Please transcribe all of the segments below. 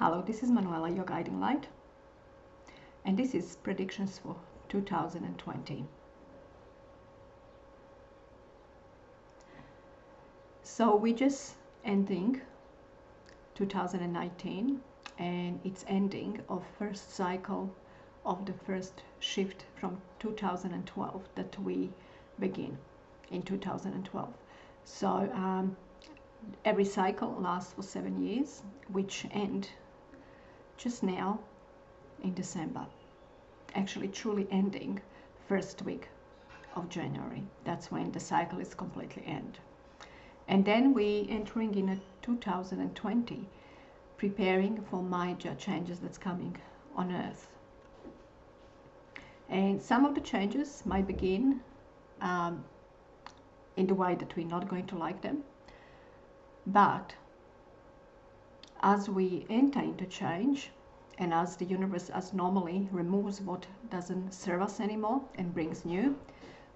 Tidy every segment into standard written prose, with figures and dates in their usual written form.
Hello, this is Manuela, your guiding light, and this is predictions for 2020. So we're just ending 2019, and it's ending of first cycle of the first shift from 2012 that we begin in 2012. So every cycle lasts for 7 years, which end just now in December, actually truly ending first week of January. That's when the cycle is completely end. And then we entering in a 2020, preparing for major changes that's coming on Earth. And some of the changes might begin in the way that we're not going to like them. But as we enter into change, and as the universe as normally removes what doesn't serve us anymore and brings new,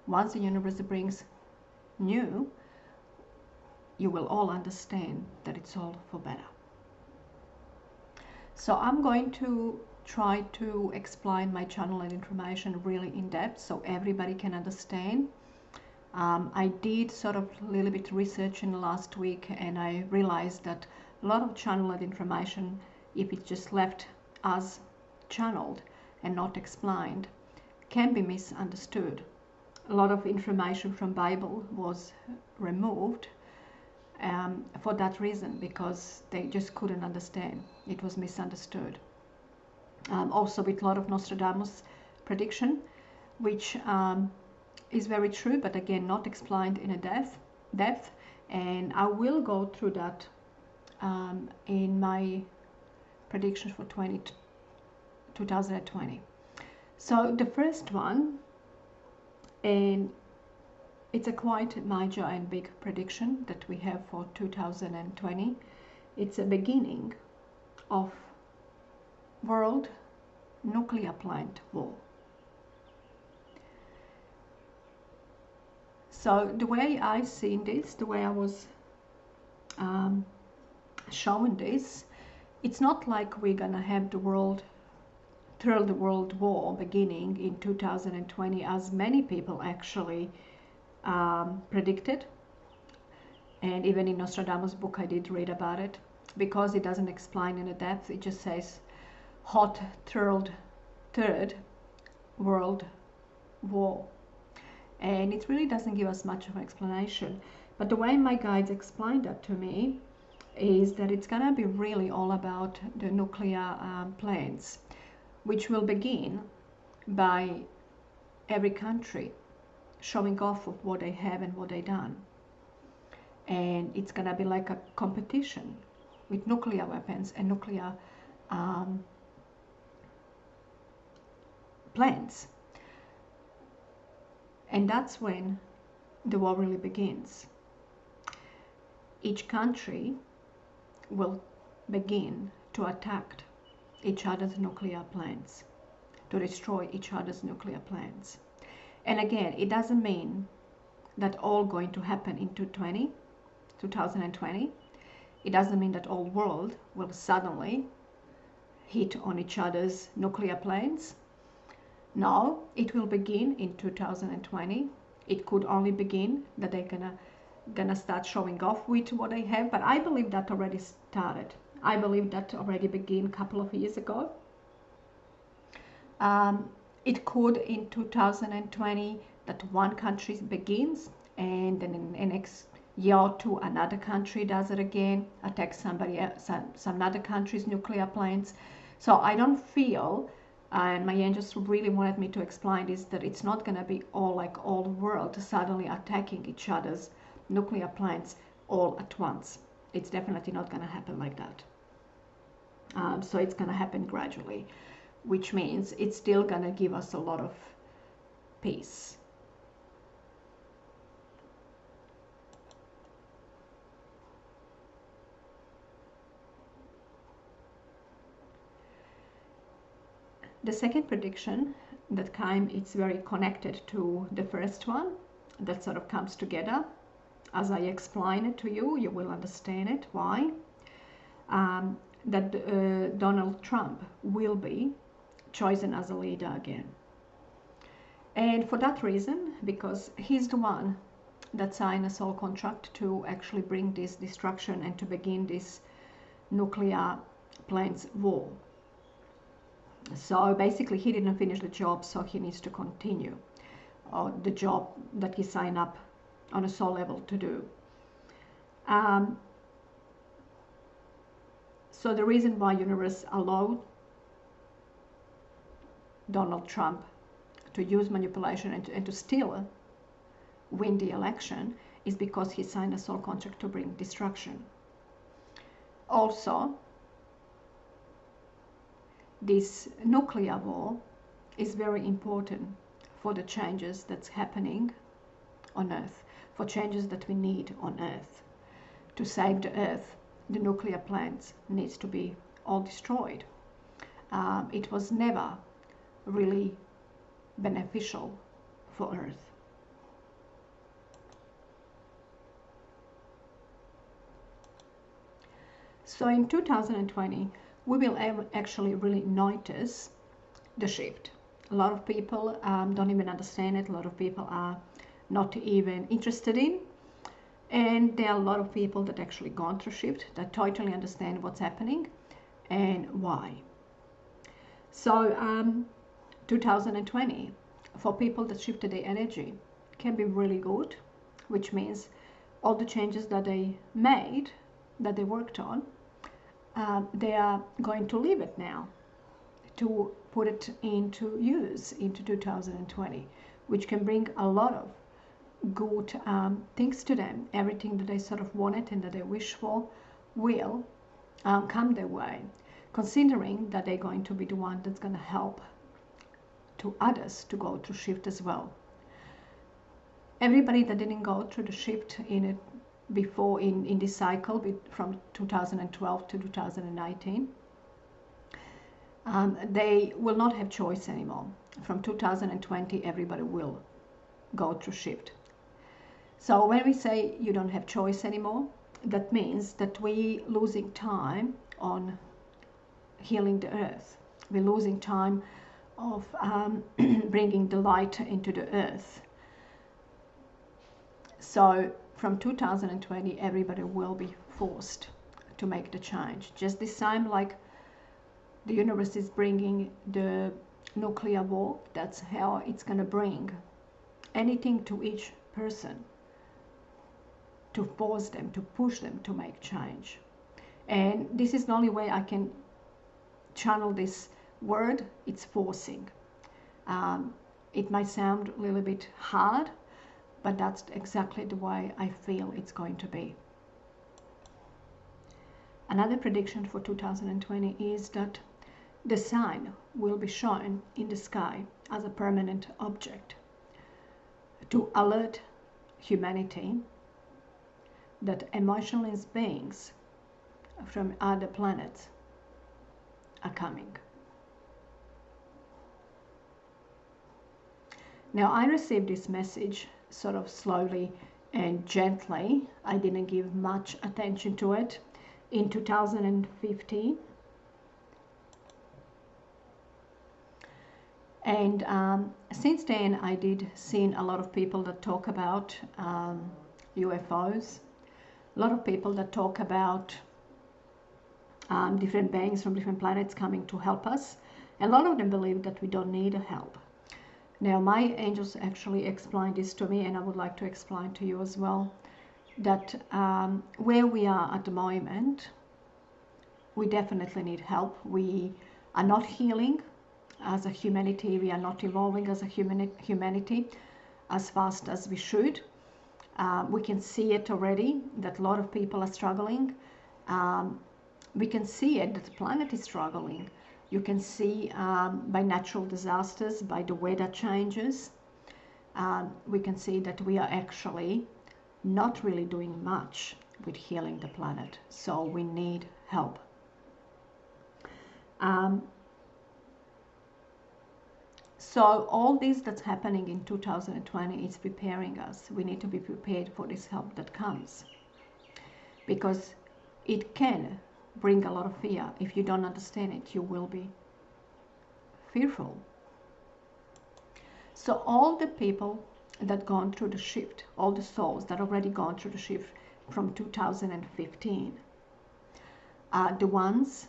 once the universe brings new, you will all understand that it's all for better. So I'm going to try to explain my channel and information really in depth so everybody can understand. I did sort of a little bit research in the last week, and I realized that a lot of channeled information, if it's just left as channeled and not explained, can be misunderstood. A lot of information from Bible was removed for that reason, because they just couldn't understand. It was misunderstood. Also with a lot of Nostradamus prediction, which is very true, but again not explained in a depth, and I will go through that in my predictions for 2020. So the first one, and it's a quite major and big prediction that we have for 2020. It's a beginning of world nuclear plant war. So the way I seen this, the way I was showing this, it's not like we're gonna have the third world war beginning in 2020, as many people actually predicted. And even in Nostradamus' book I did read about it, because it doesn't explain in a depth. It just says hot third world war, and it really doesn't give us much of an explanation. But the way my guides explained that to me is that it's gonna be really all about the nuclear plants, which will begin by every country showing off of what they have and what they done. And it's gonna be like a competition with nuclear weapons and nuclear plants. And that's when the war really begins. Each country will begin to attack each other's nuclear plants, to destroy each other's nuclear plants. And again, it doesn't mean that all going to happen in 2020. It doesn't mean that all world will suddenly hit on each other's nuclear plants. No, it will begin in 2020. It could only begin that they're gonna start showing off with what they have, but I believe that already started. I believe that already began a couple of years ago. It could in 2020 that one country begins, and then in the next year or two another country does it again, attacks somebody else, some other country's nuclear plants. So I don't feel, and my angels really wanted me to explain this, that it's not going to be all like all the world suddenly attacking each other's nuclear plants all at once. It's definitely not going to happen like that. So it's going to happen gradually, which means it's still going to give us a lot of peace. The second prediction that came, it's very connected to the first one, that sort of comes together. As I explain it to you, you will understand it, why. that Donald Trump will be chosen as a leader again. And for that reason, because he's the one that signed a sole contract to actually bring this destruction and to begin this nuclear plants war. So basically he didn't finish the job, so he needs to continue the job that he signed up on a soul level to do. So the reason why universe allowed Donald Trump to use manipulation and to still win the election is because he signed a soul contract to bring destruction. Also, this nuclear war is very important for the changes that's happening on Earth, for changes that we need on Earth. To save the Earth, the nuclear plants needs to be all destroyed. It was never really beneficial for Earth. So in 2020, we will actually really notice the shift. A lot of people don't even understand it. A lot of people are not even interested in. And there are a lot of people that actually gone through shift, that totally understand what's happening and why. So 2020, for people that shifted their energy, can be really good, which means all the changes that they made, that they worked on, they are going to leave it now to put it into use into 2020, which can bring a lot of good things to them. Everything that they sort of wanted and that they wish for will come their way, considering that they're going to be the one that's going to help to others to go through shift as well. Everybody that didn't go through the shift in it before in this cycle from 2012 to 2019, they will not have choice anymore. From 2020, everybody will go through shift. So when we say you don't have choice anymore, that means that we're losing time on healing the Earth. We're losing time of bringing the light into the Earth. So from 2020, everybody will be forced to make the change. Just this time, like the universe is bringing the nuclear war, that's how it's going to bring anything to each person to force them, to push them to make change. And this is the only way I can channel this word. It's forcing. It might sound a little bit hard, but that's exactly the way I feel it's going to be. Another prediction for 2020 is that the sun will be shown in the sky as a permanent object to alert humanity that emotionless beings from other planets are coming. Now, I received this message sort of slowly and gently. I didn't give much attention to it in 2015. And since then, I did see a lot of people that talk about UFOs, a lot of people that talk about different beings from different planets coming to help us. And a lot of them believe that we don't need help. Now, my angels actually explained this to me, and I would like to explain to you as well, that where we are at the moment, we definitely need help. We are not healing as a humanity. We are not evolving as a humanity as fast as we should. We can see it already, that a lot of people are struggling. We can see it, that the planet is struggling. You can see by natural disasters, by the weather changes. We can see that we are actually not really doing much with healing the planet. So we need help. So all this that's happening in 2020 is preparing us. We need to be prepared for this help that comes, because it can bring a lot of fear. If you don't understand it, you will be fearful. So all the people that gone through the shift, all the souls that already gone through the shift from 2015, are the ones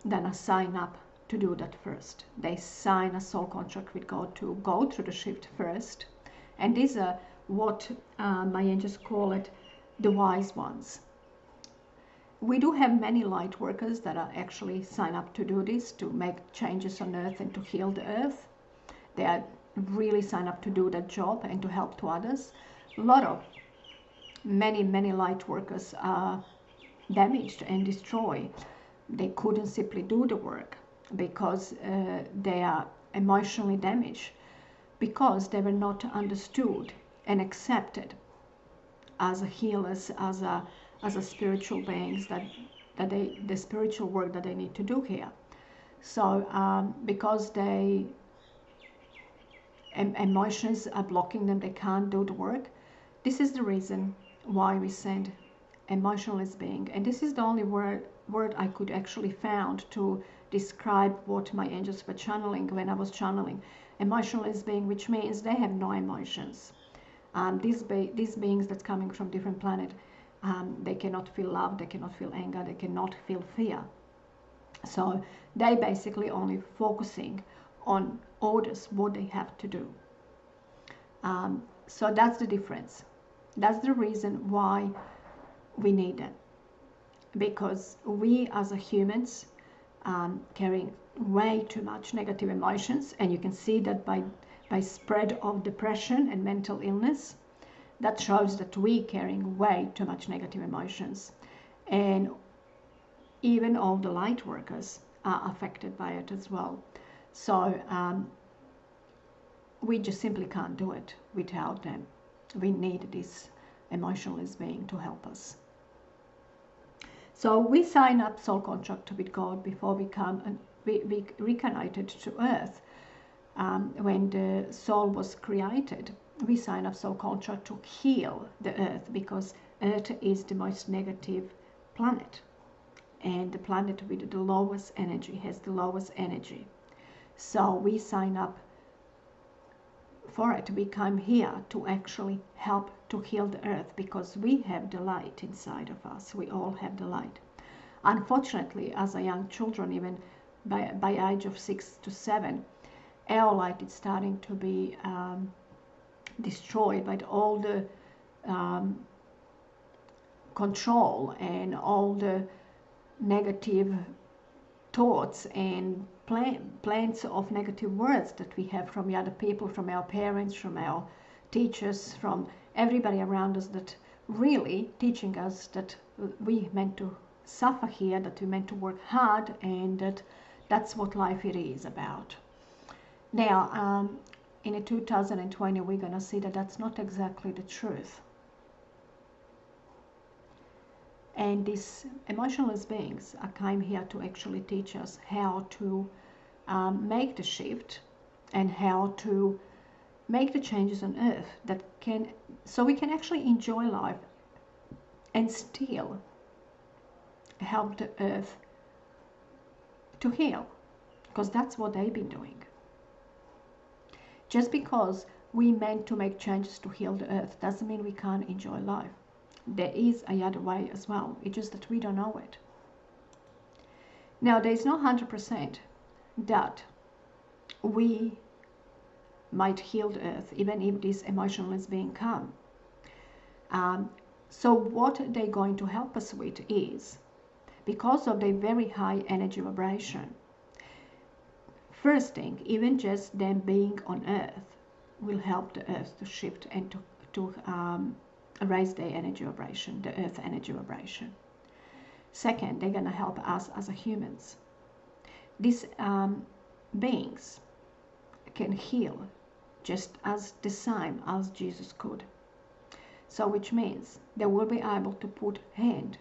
that sign up to do that first. They sign a soul contract with God to go through the shift first. And these are what my angels call it, the wise ones. We do have many light workers that are actually sign up to do this, to make changes on earth and to heal the earth. They are really sign up to do that job and to help to others. A lot of many light workers are damaged and destroyed. They couldn't simply do the work because they are emotionally damaged, because they were not understood and accepted as a healers, as a spiritual beings, that the spiritual work that they need to do here. So because they emotions are blocking them, they can't do the work. This is the reason why we send emotionless being, and this is the only word I could actually found to describe what my angels were channeling when I was channeling. Emotionless being, which means they have no emotions. These beings that's coming from different planet, they cannot feel love, they cannot feel anger, they cannot feel fear. So they basically only focusing on orders, what they have to do. So that's the difference. That's the reason why we need them, because we as a humans carrying way too much negative emotions, and you can see that by spread of depression and mental illness. That shows that we carrying way too much negative emotions, and even all the light workers are affected by it as well. So we just simply can't do it without them. We need this emotionless being to help us. So we sign up soul contract with God before we reincarnated to earth. When the soul was created, we sign up soul contract to heal the earth, because earth is the most negative planet, and the planet with the lowest energy has the lowest energy. So we sign up for it. We come here to actually help to heal the earth, because we have the light inside of us. We all have the light. Unfortunately, as a young children, even by age of 6 to 7, our light is starting to be destroyed by all the control and all the negative thoughts and plans of negative words that we have from the other people, from our parents, from our teachers, from everybody around us, that really teaching us that we meant to suffer here, that we meant to work hard, and that's what life it is about. Now, in 2020, we're going to see that that's not exactly the truth. And these emotionless beings came here to actually teach us how to make the shift and how to make the changes on earth that can, so we can actually enjoy life and still help the earth to heal, because that's what they've been doing. Just because we meant to make changes to heal the earth doesn't mean we can't enjoy life. There is a other way as well. It's just that we don't know it. Now, there is no 100% that we might heal the earth, even if this emotionless being come. So what they're going to help us with is, because of their very high energy vibration, first thing, even just them being on earth will help the earth to shift and to raise their energy vibration, the earth energy vibration. Second, they're going to help us as humans. These beings can heal just as the same as Jesus could. So which means they will be able to put hand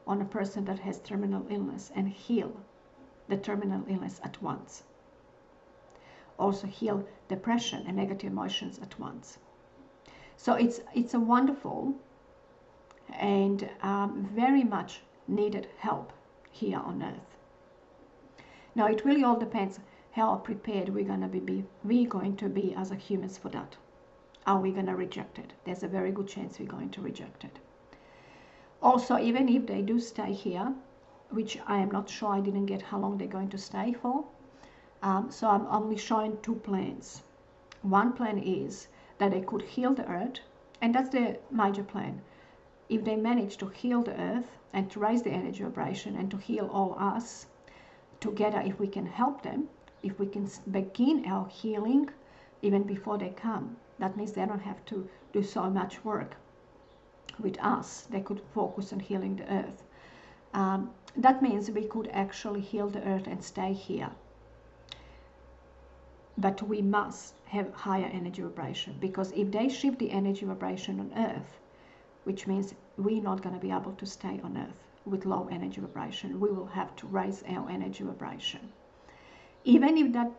on a person that has terminal illness and heal the terminal illness at once. Also heal depression and negative emotions at once. So it's a wonderful and very much needed help here on Earth. Now, it really all depends how prepared we're going to be as a humans for that. Are we going to reject it? There's a very good chance we're going to reject it. Also, even if they do stay here, which I am not sure, I didn't get how long they're going to stay for. So I'm only showing two plans. One plan is that they could heal the Earth, and that's the major plan. If they manage to heal the Earth and to raise the energy vibration and to heal all us together, if we can help them, if we can begin our healing even before they come, that means they don't have to do so much work with us. They could focus on healing the Earth. That means we could actually heal the Earth and stay here. But we must have higher energy vibration, because if they shift the energy vibration on Earth, which means we're not going to be able to stay on Earth with low energy vibration, we will have to raise our energy vibration. Even if that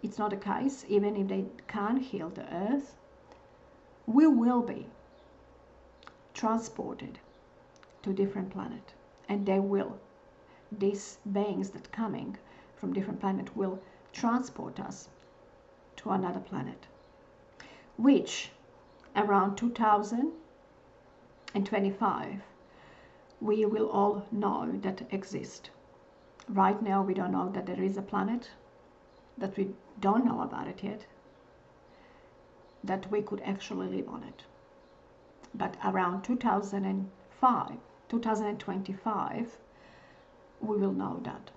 it's not the case, even if they can't heal the Earth, we will be transported to different planet, and these beings that coming from different planet will transport us to another planet, which around 2025 we will all know that exist. Right now we don't know that there is a planet, that we don't know about it yet, that we could actually live on it. But around 2025 we will know that.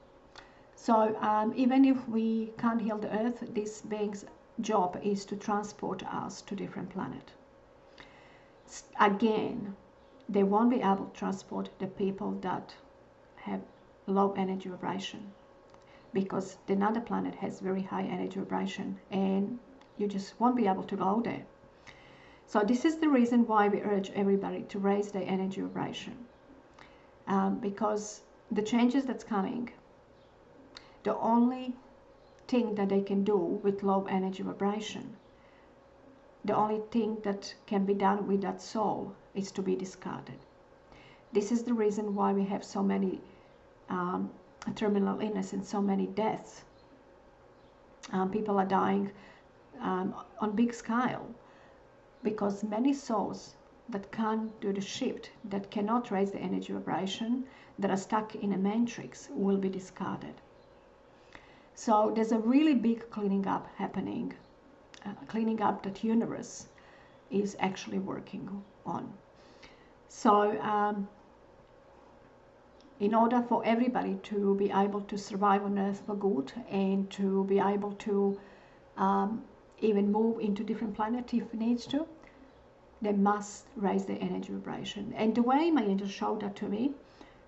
So even if we can't heal the Earth, this being's job is to transport us to different planet. Again, they won't be able to transport the people that have low energy vibration, because another planet has very high energy vibration and you just won't be able to go there. So this is the reason why we urge everybody to raise their energy vibration, because the changes that's coming, the only thing that they can do with low energy vibration, the only thing that can be done with that soul is to be discarded. This is the reason why we have so many terminal illness and so many deaths. People are dying on big scale, because many souls that can't do the shift, that cannot raise the energy vibration, that are stuck in a matrix, will be discarded. So there's a really big cleaning up happening, cleaning up that universe is actually working on. So in order for everybody to be able to survive on Earth for good, and to be able to even move into different planets if needs to, they must raise their energy vibration. And the way my angel showed that to me,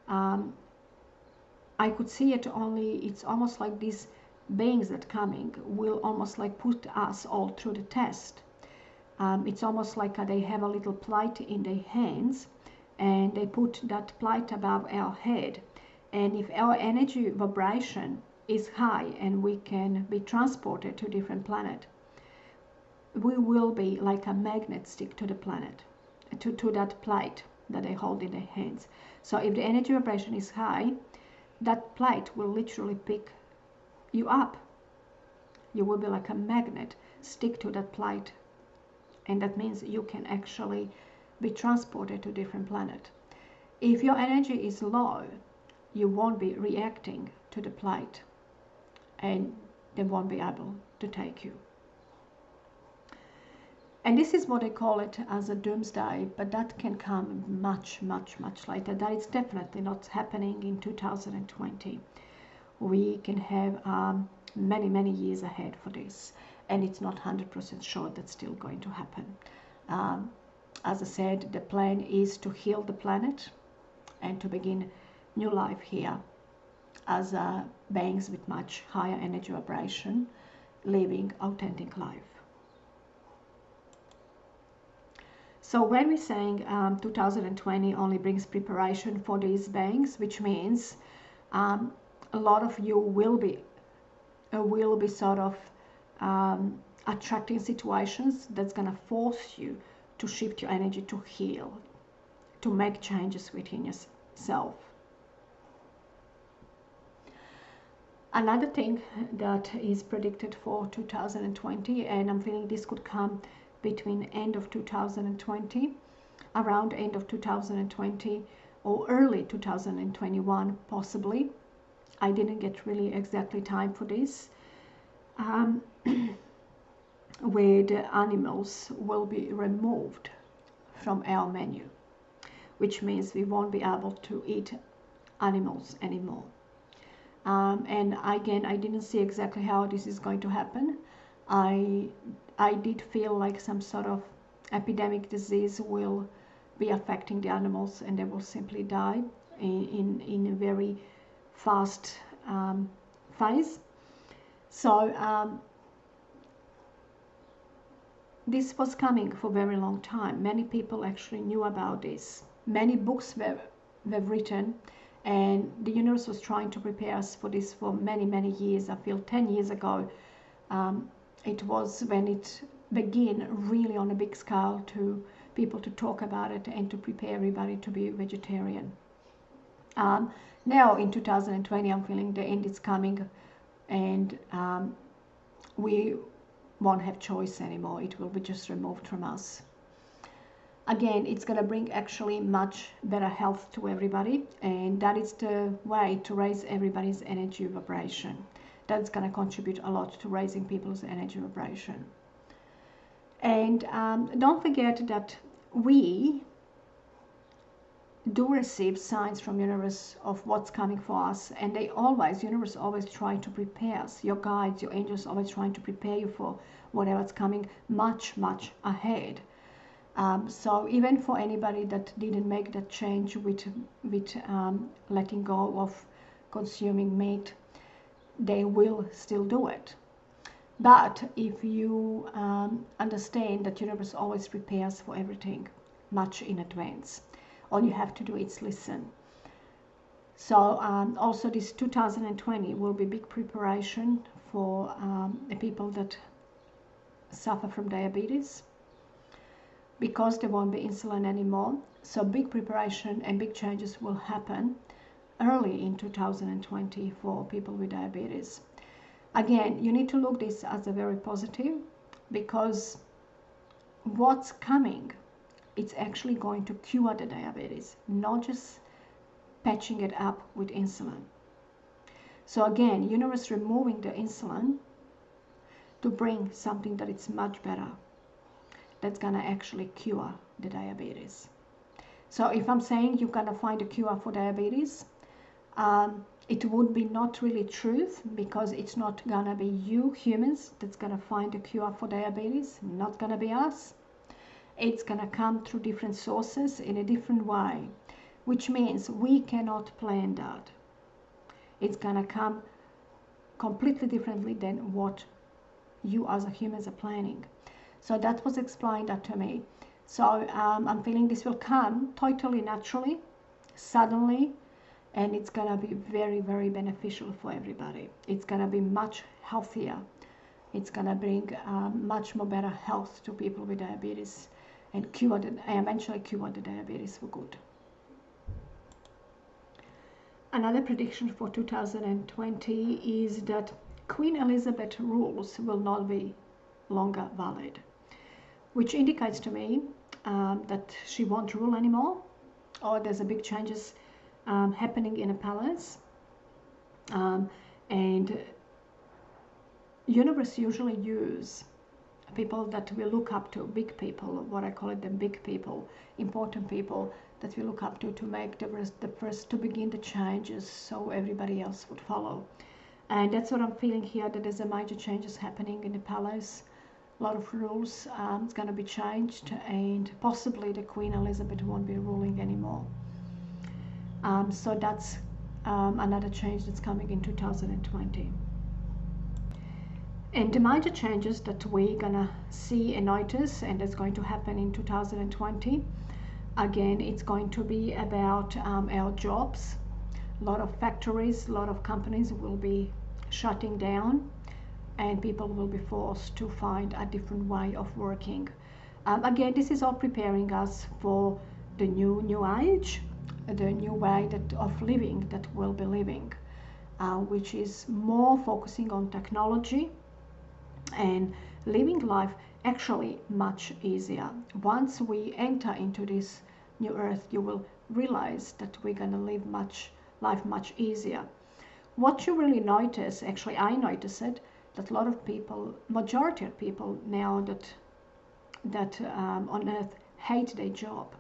I could see it only, it's almost like these beings that coming will almost like put us all through the test. It's almost like they have a little plate in their hands, and they put that plate above our head. And if our energy vibration is high and we can be transported to different planet, we will be like a magnet stick to the planet, to that plate that they hold in their hands. So if the energy vibration is high, that plate will literally pick you up. You will be like a magnet, stick to that plate, and that means you can actually be transported to different planet. If your energy is low, you won't be reacting to the plate, and they won't be able to take you. And this is what I call it as a doomsday, but that can come much, much, much later. That is definitely not happening in 2020. We can have many, many years ahead for this, and it's not 100% sure that's still going to happen. As I said, the plan is to heal the planet and to begin new life here as beings with much higher energy vibration, living authentic life. So when we're saying 2020 only brings preparation for these beings, which means a lot of you will be sort of attracting situations that's going to force you to shift your energy, to heal, to make changes within yourself. Another thing that is predicted for 2020, and I'm feeling this could come between end of 2020, around end of 2020 or early 2021 possibly. I didn't get really exactly time for this. Where the animals will be removed from our menu, which means we won't be able to eat animals anymore. And again, I didn't see exactly how this is going to happen. I did feel like some sort of epidemic disease will be affecting the animals and they will simply die in a very fast phase. So this was coming for a very long time. Many people actually knew about this. Many books were written, and the universe was trying to prepare us for this for many, many years. I feel 10 years ago, it was when it began really on a big scale to people to talk about it and to prepare everybody to be vegetarian. Now in 2020, I'm feeling the end is coming, and we won't have choice anymore. It will be just removed from us. Again, it's going to bring actually much better health to everybody, and that is the way to raise everybody's energy vibration. That's going to contribute a lot to raising people's energy vibration. And don't forget that we do receive signs from universe of what's coming for us, and universe always try to prepare us. Your guides, your angels always trying to prepare you for whatever's coming much ahead. So even for anybody that didn't make that change with letting go of consuming meat, they will still do it. But if you understand that universe always prepares for everything much in advance, all you have to do is listen. So also this 2020 will be big preparation for the people that suffer from diabetes, because there won't be insulin anymore. So big preparation and big changes will happen early in 2020 for people with diabetes. Again, you need to look this as a very positive, because what's coming, it's actually going to cure the diabetes, not just patching it up with insulin. So again, universe removing the insulin to bring something that is much better, that's gonna actually cure the diabetes. So if I'm saying you're gonna find a cure for diabetes, it would be not really truth, because it's not gonna be you humans that's gonna find a cure for diabetes, not gonna be us. It's gonna come through different sources in a different way, which means we cannot plan that. It's gonna come completely differently than what you as a humans are planning. So that was explained that to me. So I'm feeling this will come totally naturally, suddenly, and it's gonna be very beneficial for everybody. It's gonna be much healthier. It's gonna bring much more better health to people with diabetes, and eventually cure the diabetes for good. Another prediction for 2020 is that Queen Elizabeth rules will not be longer valid, which indicates to me that she won't rule anymore, or there's a big changes happening in a palace. And universe usually use people that we look up to, big people, what I call it, the big people, important people that we look up to make the first to begin the changes, so everybody else would follow. And that's what I'm feeling here, that there's a major changes happening in the palace. A lot of rules is going to be changed, and possibly the Queen Elizabeth won't be ruling anymore. So that's another change that's coming in 2020. And the major changes that we're gonna see and notice, and that's going to happen in 2020, again, it's going to be about our jobs. A lot of factories, a lot of companies will be shutting down, and people will be forced to find a different way of working. Again, this is all preparing us for the new age, the new way of living that we'll be living. which is more focusing on technology and living life actually much easier. Once we enter into this new earth, you will realize that we're going to live life much easier. What you really notice, actually I notice it, that a lot of people, majority of people now that on earth hate their job.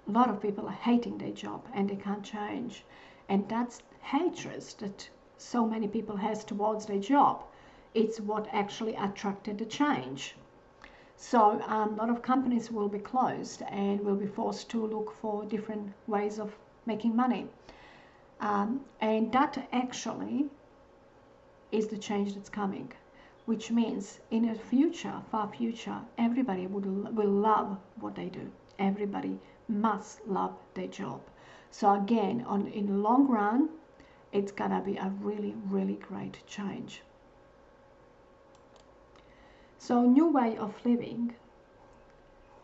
A lot of people are hating their job and they can't change, and that's hatred that so many people has towards their job. It's what actually attracted the change. So a lot of companies will be closed and will be forced to look for different ways of making money, and that actually is the change that's coming, which means in a future, far future, everybody will love what they do. Everybody must love their job. So again, in the long run, it's gonna be a really, really great change. So new way of living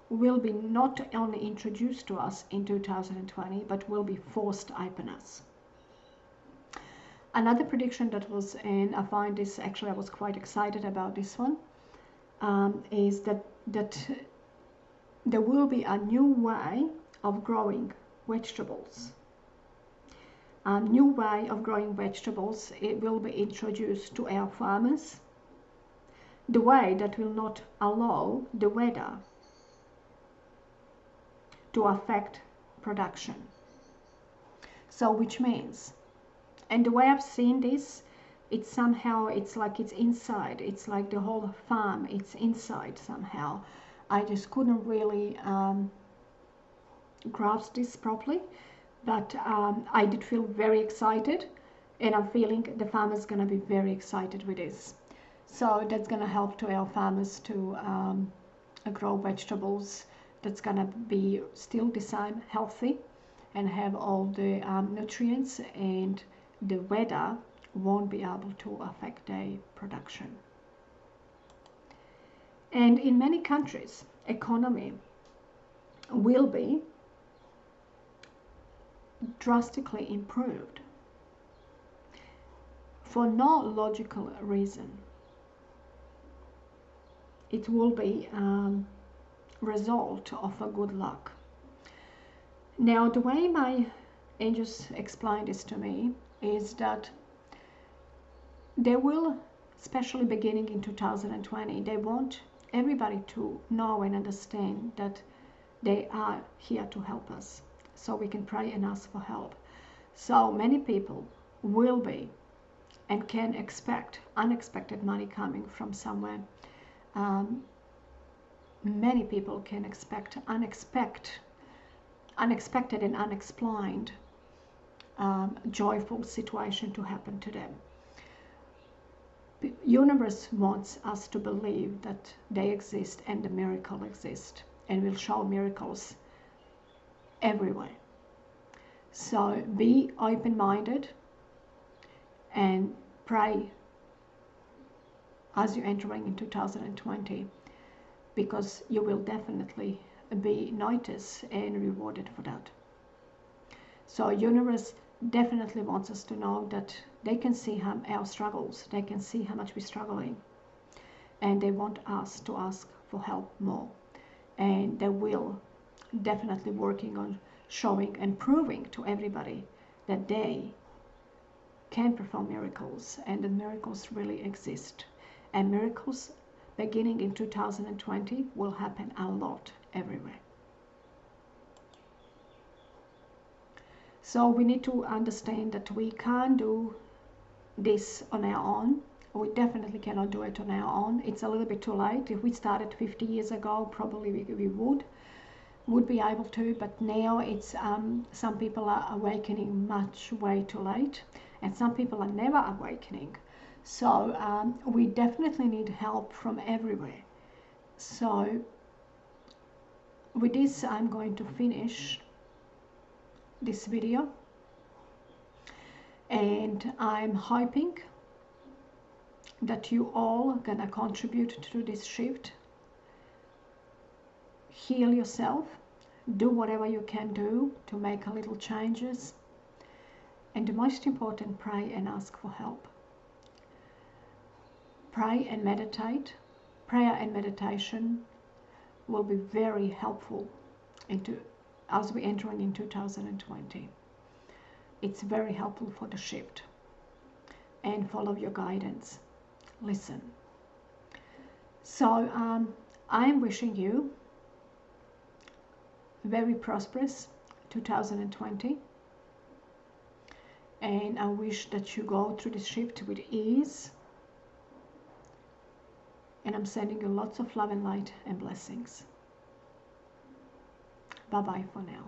will be not only introduced to us in 2020, but will be forced upon us. Another prediction that was, and I find this actually, I was quite excited about this one, is that there will be a new way of growing vegetables. A new way of growing vegetables, it will be introduced to our farmers. The way that will not allow the weather to affect production. So which means, and the way I've seen this, it's somehow, it's like it's inside, it's like the whole farm, it's inside somehow. I just couldn't really grasp this properly, but I did feel very excited, and I'm feeling the farmers going to be very excited with this. So that's going to help to our farmers to grow vegetables that's going to be still the same healthy and have all the nutrients, and the weather won't be able to affect their production. And in many countries, economy will be drastically improved for no logical reason. It will be result of a good luck. Now, the way my angels explained this to me is that they will, especially beginning in 2020, they want everybody to know and understand that they are here to help us, so we can pray and ask for help. So many people will be and can expect unexpected money coming from somewhere. Many people can expect unexpected and unexplained joyful situation to happen to them. The universe wants us to believe that they exist and the miracle exists, and will show miracles everywhere. So be open-minded and pray as you're entering in 2020, because you will definitely be noticed and rewarded for that. So universe definitely wants us to know that they can see our struggles, they can see how much we're struggling, and they want us to ask for help more. And they will definitely working on showing and proving to everybody that they can perform miracles, and that miracles really exist. And miracles beginning in 2020 will happen a lot everywhere. So we need to understand that we can't do this on our own. We definitely cannot do it on our own. It's a little bit too late. If we started 50 years ago, probably we would be able to, but now it's some people are awakening much way too late, and some people are never awakening. So we definitely need help from everywhere. So with this, I'm going to finish this video, and I'm hoping that you all gonna contribute to this shift. Heal yourself, do whatever you can do to make a little changes, And the most important, pray and ask for help. Pray and meditate. Prayer and meditation will be very helpful as we enter in 2020. It's very helpful for the shift. And follow your guidance. Listen. So I am wishing you a very prosperous 2020. And I wish that you go through this shift with ease. And I'm sending you lots of love and light and blessings. Bye-bye for now.